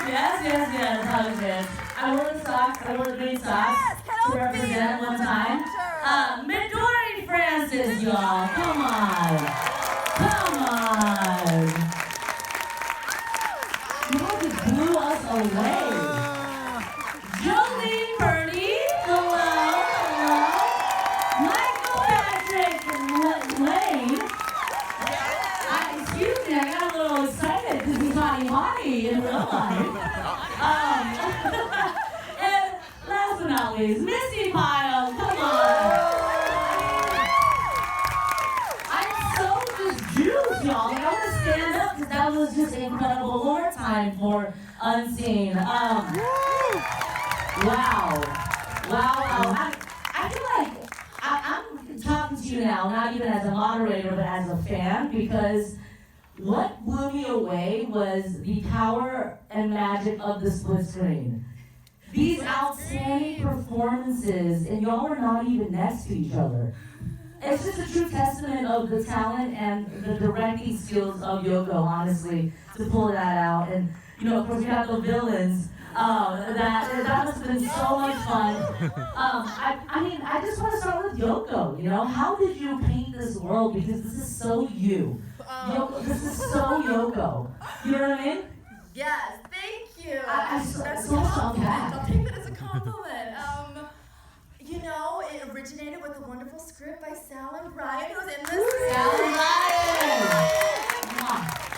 Yes, hug this. I wore the socks, I wore the green socks to represent one time. Midori Francis, y'all, come on. Come on. Y'all just blew us away. Jolene Purdy, hello. Michael Patrick Lane. Excuse me, I got a little excited because he's hottie in real life. And last but not least, Missy Pyle, come on. I'm so just juiced, y'all. Like, I want to stand up because that was just incredible. One more time for Unseen. Wow. I feel like I'm talking to you now, not even as a moderator, but as a fan, because what blew me away was the power and magic of the split screen. These outstanding performances, and y'all are not even next to each other. It's just a true testament of the talent and the directing skills of Yoko, honestly, to pull that out. And, you know, of course, we have the villains. That must have been so much fun. I just want to start with Yoko, you know? How did you paint this world? Because this is so you. Yoko, this is so Yoko. You know what I mean? Yes, thank you. That's so compliment. I'll take that as a compliment. You know, it originated with a wonderful script by Sal and Brian, who was in this. Sal and Brian!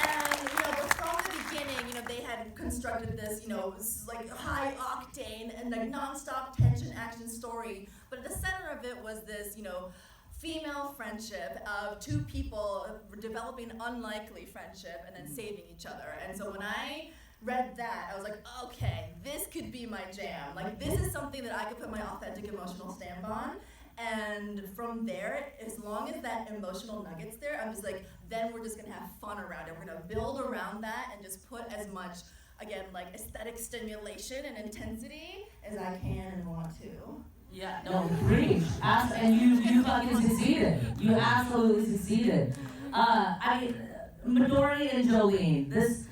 And, you know, but from the beginning, you know, they had constructed this, you know, like high octane and like non-stop tension action story. But at the center of it was this, you know, female friendship of two people developing unlikely friendship and then saving each other. And so when I read that, I was like, okay, this could be my jam. Like, this is something that I could put my authentic emotional stamp on. And from there, as long as that emotional nugget's there, I'm just like, then we're just gonna have fun around it. We're gonna build around that and just put as much, again, like aesthetic stimulation and intensity as I can and want to. Yeah, no, preach. And you fucking succeeded. You absolutely succeeded. Midori and Jolene, this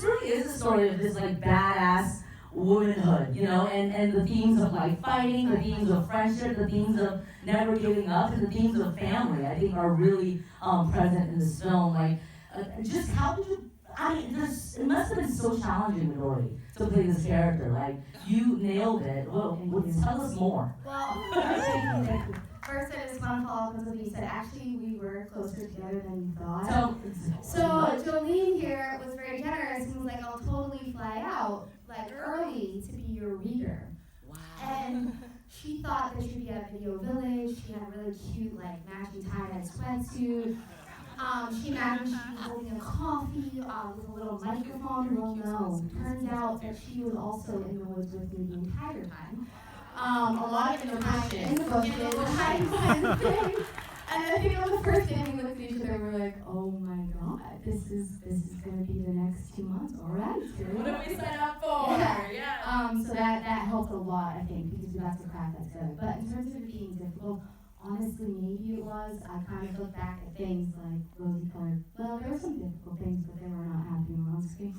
really is a story of this like badass womanhood, you know, and the themes of like fighting, the themes of friendship, the themes of never giving up, and the themes of family, I think are really present in this film. Like, just how did you, it must have been so challenging, Midori, to play this character. Like, you nailed it. Well, tell us more. Well, first I just want to follow up on something you said. Actually, we were closer together than you thought. So Jolene here was very generous and was like, I'll totally fly out, like early, to be your reader. Wow. And she thought that she'd be at Video Village. She had a really cute, like, matching tie-dye sweatsuit. She imagined she was holding a coffee with a little microphone. Well, no. Turns out that she was also in the woods with me the entire time. A lot of information in the book is hiding behind the thing. And I think on the first day we looked at each other and we were like, oh my god, this is going to be the next 2 months. All right. What did we sign up for? Yeah. So that helped a lot, I think, because we got to crack that together. But in terms of it being difficult, honestly, maybe it was. I kind of look back at things like rosy colored. Well, there were some difficult things, but they were not happening on screen.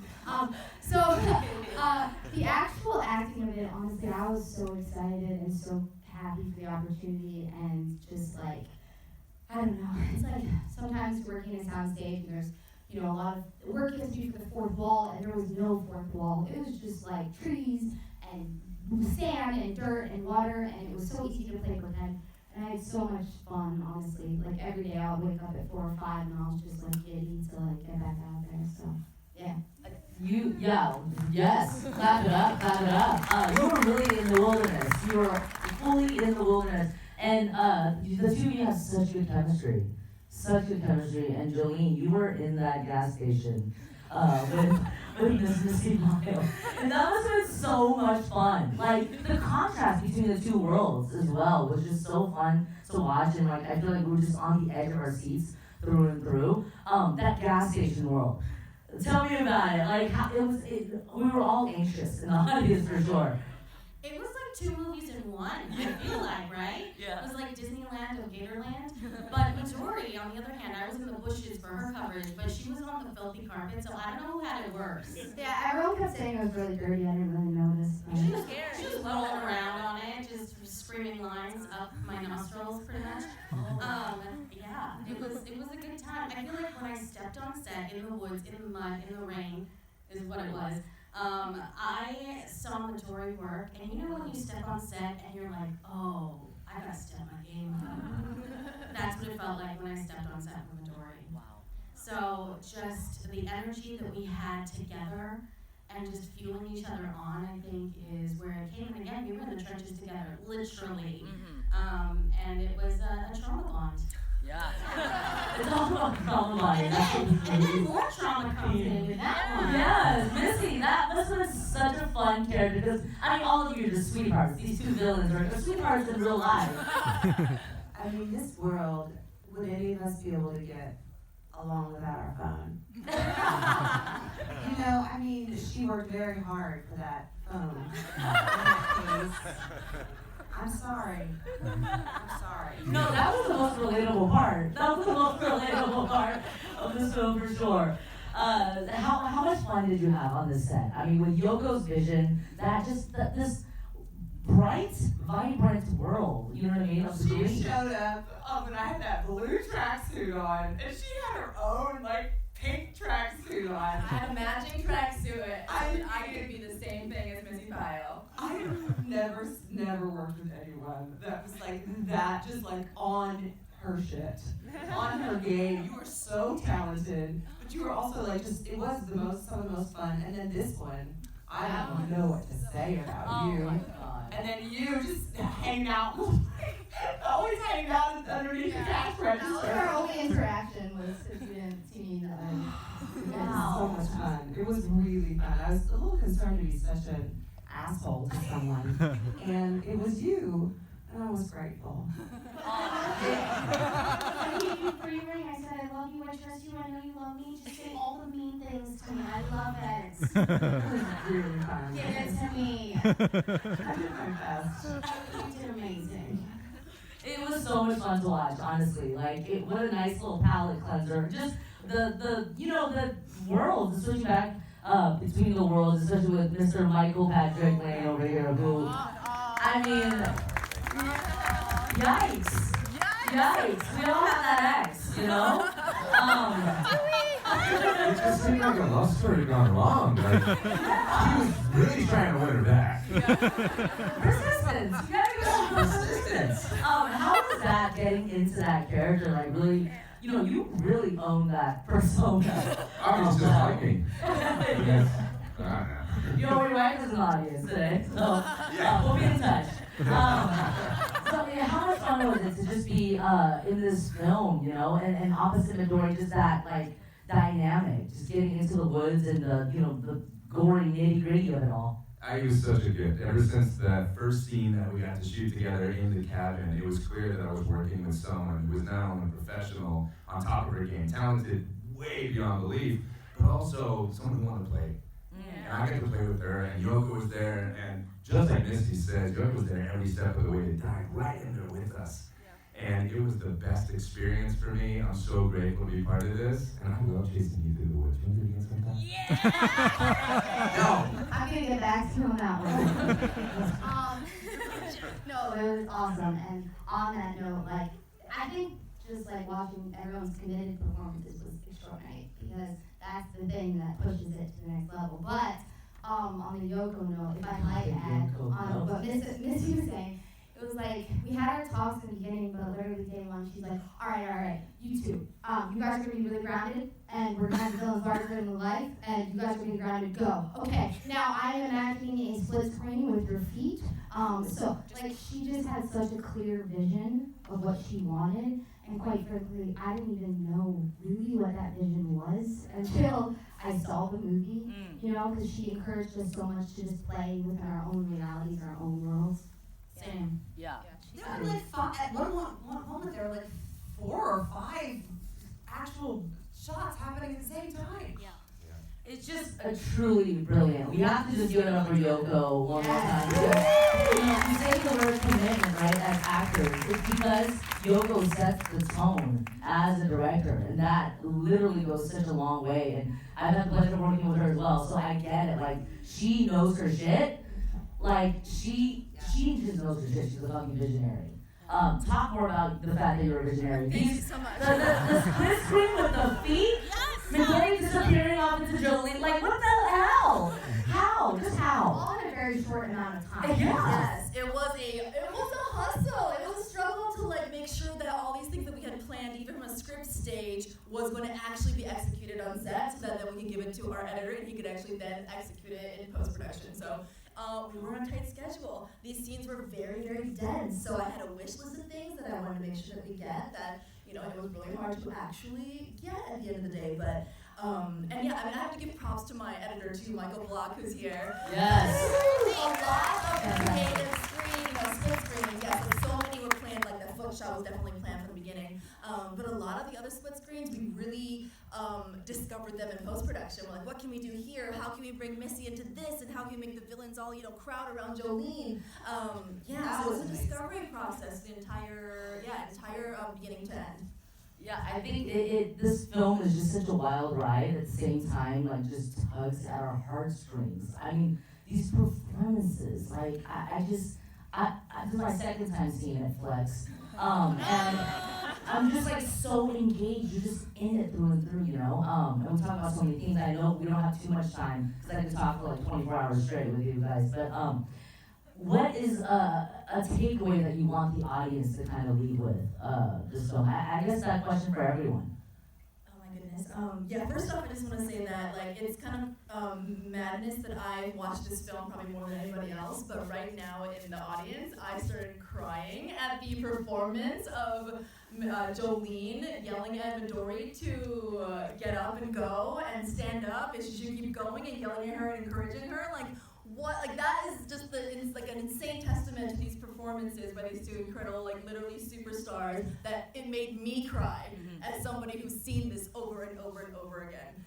The actual acting of it, honestly, I was so excited and so happy for the opportunity, and just like, I don't know. It's like sometimes working in soundstage, and there's, you know, a lot of work you have to do for the fourth wall, and there was no fourth wall. It was just like trees and sand and dirt and water, and it was so easy to play pretend. And I had so much fun, honestly. Like, every day I would wake up at 4 or 5 and I was just like giddy to like get back out there. So, yeah. Yes. Clap it up. You were really in the wilderness. You were fully in the wilderness. And the two of you have such good chemistry. And Jolene, you were in that gas station with Miss Missy Pyle. And that must have been so much fun. Like, the contrast between the two worlds as well was just so fun to watch. And like, I feel like we were just on the edge of our seats through and through. That gas station world. Tell me about it. Like, how we were all anxious in the audience for sure. It was like like 2 movies in one, I feel like, right? Yeah. It was like Disneyland or Gatorland. But Midori, on the other hand, I was in the bushes for her coverage, but she was on the filthy carpet, so I don't know who had it worse. Yeah, everyone kept saying it was really dirty. I didn't really notice. She was scared. She was rolling around on it, just screaming lines up my nostrils, pretty much. Yeah, it was a good time. I feel like when I stepped on set in the woods, in the mud, in the rain, is what it was. I saw Midori work, and you know when you step on set and you're like, oh, I gotta step my game up. That's what it felt like when I stepped on set with Midori. Wow. So just the energy that we had together and just fueling each other on, I think, is where it came. And again, we were in the trenches together, literally. And it was a trauma bond. Yeah. It's all about trauma bonding. And then more trauma comes in with that one. Yes, Missy, that must have been such a fun character because, I mean, all of you are just sweethearts. These 2 villains are sweethearts in real life. I mean, this world, would any of us be able to get along without our phone? You know, I mean, she worked very hard for that phone. In that case. I'm sorry. No, that was the most relatable part. That was the most relatable part of this film for sure. How much fun did you have on this set? I mean, with Yoko's vision, this bright, vibrant world, you know what I mean? Of the She green. showed up when I had that blue tracksuit on, and she had her own, like, pink tracksuit on. I had a matching tracksuit. I could be the same thing as Missy Pyle. I've never worked with anyone that was like that, just like on her shit, on her game. You were so talented, but you were also like it was some of the most fun. And then this one, I don't know what to say about you. Oh my God. And then you just hang out, always hang out underneath the cash register. Our only interaction was if you didn't see me in the It was so much fun. It was really fun. I was a little concerned to be such an asshole to someone, and it was you, and I was grateful. For your ring, I said, I love you, I trust you, I know you love me. Just say all the mean things to me. I love it. It was really fun. Give it to me. I did my best. You did amazing. It was so much fun to watch, honestly. Like, what a nice little palate cleanser. Just the worlds, especially back between the worlds, especially with Mr. Michael Patrick Lane over here, who, I mean, yikes. Yikes. We all have that ex, you know? It just seemed like a love story gone wrong. Like, he was really trying to win her back. Persistence. You gotta go with persistence. How was that getting into that character? Like, really, you really own that persona. Obviously, just like me. Because, I don't know. Your wife is an audience today, so we'll be in touch. So yeah, how much fun was it to just be in this film, and opposite Midori, just that like dynamic, just getting into the woods and the gory nitty gritty of it all. It was such a gift. Ever since that first scene that we got to shoot together in the cabin, it was clear that I was working with someone who was not only a professional, on top of her game, talented way beyond belief, but also someone who wanted to play. And I got to play with her, and Yoko was there, and just like Misty says, Yoko was there every step of the way to dive right in there with us. And it was the best experience for me. I'm so grateful to be part of this, and I love chasing you through the woods. You want to do it again sometime? Yeah! No! I'm gonna get back to you on that one. No, it was awesome. And on that note, like, I think just like watching everyone's committed performances was extraordinary because that's the thing that pushes it to the next level. But on the Yoko note, if I might add on what Missy was saying, it was like we had our talks in the beginning, but literally day one, she's like, all right, you two, you guys are gonna be really grounded, and we're gonna have villains larger than life, and you guys are gonna be grounded. Go. Okay. Now I am imagining a split screen with your feet. So like she just had such a clear vision of what she wanted, and quite frankly, I didn't even know really what that vision was until I saw the movie. Because she encouraged us so much to just play within our own realities, our own worlds. Same. Yeah. There were like at one moment there were like 4 or 5 actual shots happening at the same time. Yeah. It's just a truly brilliant. We have to just give it up for Yoko one more time. Because, you say the word commitment, right, as actors. It's because Yoko sets the tone as a director, and that literally goes such a long way. And I've had the pleasure of working with her as well, so I get it. Like, she knows her shit. Like, she just knows her shit. She's a fucking visionary. Talk more about the fact that you're a visionary. Thank you so much. The split screen with the feet. Midori disappearing off into Jolene, like what the hell? How? Just how? All in a very short amount of time. Yes, it was a hustle. It was a struggle to like make sure that all these things that we had planned, even from a script stage, was going to actually be executed on set, so that then we could give it to our editor and he could actually then execute it in post-production. So we were on a tight schedule. These scenes were very, very dense, so I had a wish list of things that I wanted to make sure that we get that. It was really hard to actually get at the end of the day, but, and yeah, I mean, I have to give props to my editor too, Michael Block, who's here. Yes. A lot of creative screen, split screens, yes, so many were planned, like that foot shot was definitely planned from the beginning, but a lot of the other split screens, we really discovered them in post-production. We're like, what can we do here? How can we bring Missy into this? And how can we make the villains all, crowd around Jolene? So it was a discovery process, the entire beginning to end. Yeah, I think this film is just such a wild ride at the same time, like just tugs at our heartstrings. I mean, these performances, like this is my second time seeing it Flex. And I'm just like so engaged. You're just in it through and through, And we talk about so many things. I know we don't have too much time because I could talk for like 24 hours straight with you guys. But what is a takeaway that you want the audience to kind of leave with this film? I guess that question for everyone. Oh my goodness. First off, I just want to say that it's kind of madness that I watched this film probably more than anybody else, but right now in the audience, I started crying at the performance of Jolene yelling at Midori to get up and go and stand up, and she should keep going and yelling at her and encouraging her. That is just it's like an insane testament to these performances by these two incredible, literally superstars, that it made me cry as somebody who's seen this over and over and over again.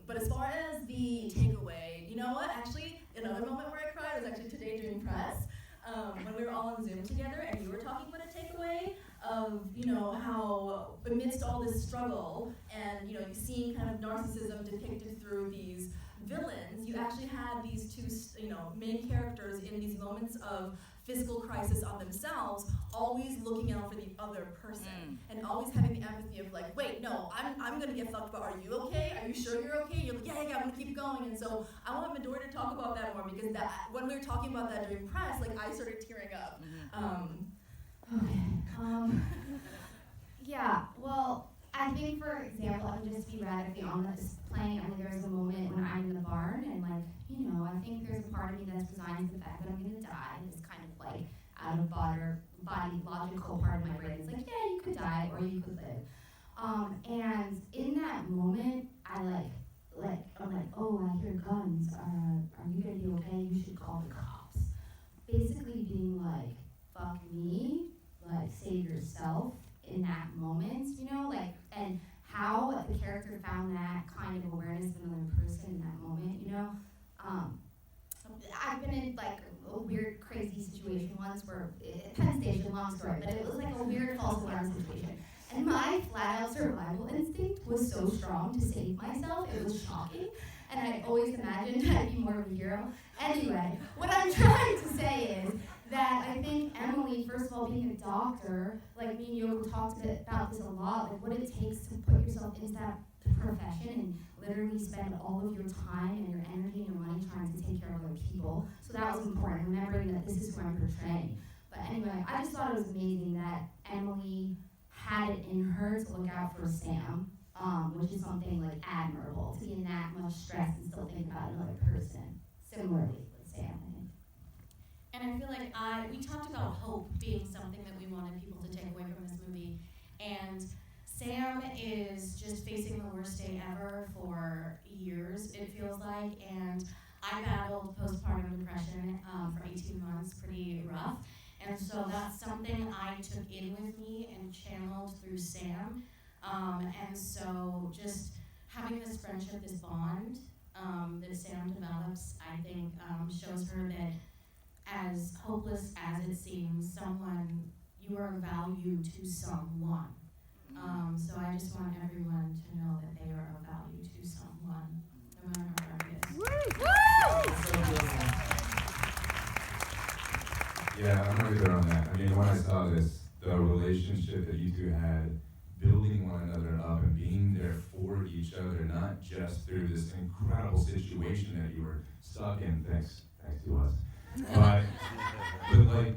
But as far as the takeaway, you know what? Actually, another moment where I cried was actually today during press, when we were all on Zoom together and you were talking about a takeaway of, how amidst all this struggle and, you seeing kind of narcissism depicted through these villains, you actually had these two, main characters in these moments of physical crisis on themselves, always looking out for the other person, and always having the empathy of wait, no, I'm gonna get fucked, but are you okay? Are you sure you're okay? You're like, yeah, I'm gonna keep going. And so I want Midori to talk about that more, because when we were talking about that during press, I started tearing up. Yeah, well, I think, for example, I would just be radically honest, playing, there was a moment when I'm in the barn, and I think there's a part of me that's resigned to the fact that I'm gonna die. It's kind of out of body logical part of my brain. It's yeah, you could die or you could live. And in that moment, I'm oh, I hear guns. Are you gonna be okay? You should call the cops. Basically being fuck me, save yourself in that moment, and how the character found that kind of awareness of another person in that moment, I've been in a weird, crazy situation once where, Penn Station, long story, but it was a weird false alarm situation. And my flat-out survival instinct was so strong to save myself, it was shocking. And I always imagined I'd be more of a hero. Anyway, what I'm trying to say is that I think Emily, first of all, being a doctor, me and Yoko talked about this a lot, what it takes to put yourself into that profession and literally spend all of your time and your energy and your money trying to take care of other people. So that was important, remembering that this is who I'm portraying. But anyway, I just thought it was amazing that Emily had it in her to look out for Sam, which is something admirable, to be in that much stress and still think about another person. Similarly with Sam, I think. And I feel we talked about hope being something that we wanted people to take away from this movie. And Sam is just facing the worst day ever for years, it feels like. And I battled postpartum depression for 18 months, pretty rough. And so that's something I took in with me and channeled through Sam. And so just having this friendship, this bond, that Sam develops, I think, shows her that as hopeless as it seems, you are of value to someone. So I just want everyone to know that they are of value to someone, no matter how hard it is. Yeah, I'm right there on that. I mean, when I saw this, the relationship that you two had, building one another up and being there for each other, not just through this incredible situation that you were stuck in, thanks to us, but like,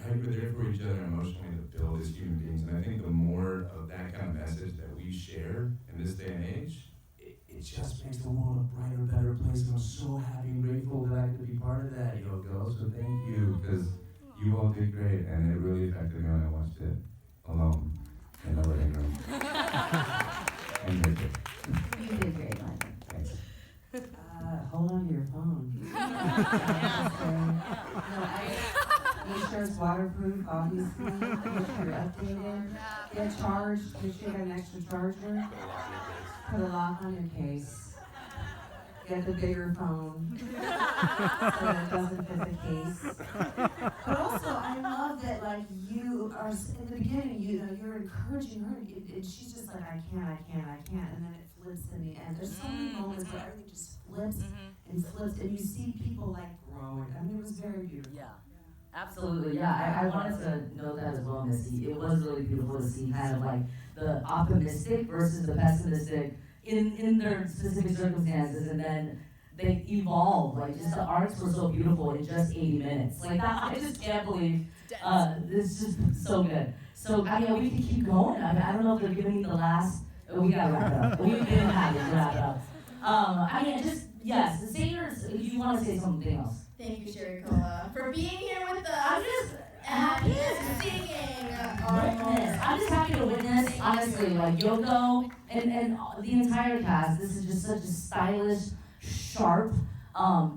how you were there for each other emotionally to build as human beings. And I think the more of that kind of message that we share in this day and age, it just makes the world a brighter, better place. And I'm so happy and grateful that I could be part of that, Yoko. So thank you, because you all did great, and it really affected me when I watched it alone in the living room. And you did. You did great, Mike. Thanks. Hold on to your phone. Make sure it's waterproof, obviously. Make sure you're updated. Get charged. Make sure you got an extra charger. Put a lock on your case. Get the bigger phone so that it doesn't fit the case. But also, I love that, like, you are, in the beginning, you're encouraging her, and she's just like, I can't, and then it flips in the end. There's so many moments where everything just flips and flips, and you see people, like, grow. I mean, it was very beautiful. Yeah. Absolutely, yeah. I wanted to note that as well, Missy. It was really beautiful to see kind of like the optimistic versus the pessimistic in their specific circumstances, and then they evolve. Like, just the arcs were so beautiful in just 80 minutes. Like that, I just can't believe. It's just so good. So I mean, we can keep going. I mean, I don't know if they're giving me the last. We gotta wrap it up. We didn't have it to wrap it up. I mean, just yes. The singers. If you want to say something else. Thank you, Sherry Cola, for being here with us. I'm just happy to singing. Witness. I'm just happy to witness, honestly, like Yoko and the entire cast. This is just such a stylish, sharp,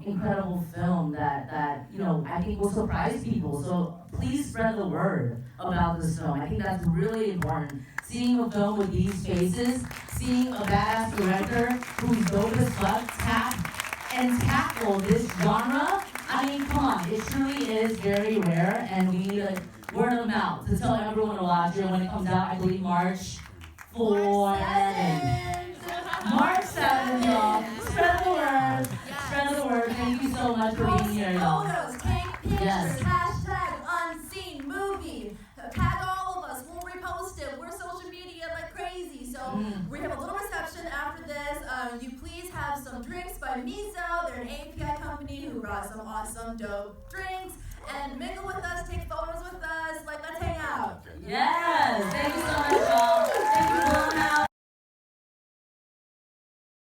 incredible film that I think will surprise people. So please spread the word about this film. I think that's really important. Seeing a film with these faces, seeing a badass director who's dope as fuck tackle this genre. I mean, come on, it truly is very rare, and we need a word of mouth to tell everyone to watch it when it comes out. I believe March 7th. March 7th, y'all. Spread the word. Spread the word. Thank you so much for being here, y'all. Photos, take pictures, Yes. hashtag unseen movie. Tag all of us. We'll repost it. We're social media like crazy. So we have a little reception after this. You please have some drinks by Miso. They're an API company who brought some awesome, dope drinks. And mingle with us, take photos with us. Like, let's hang out. Yes. Thank you so much, y'all.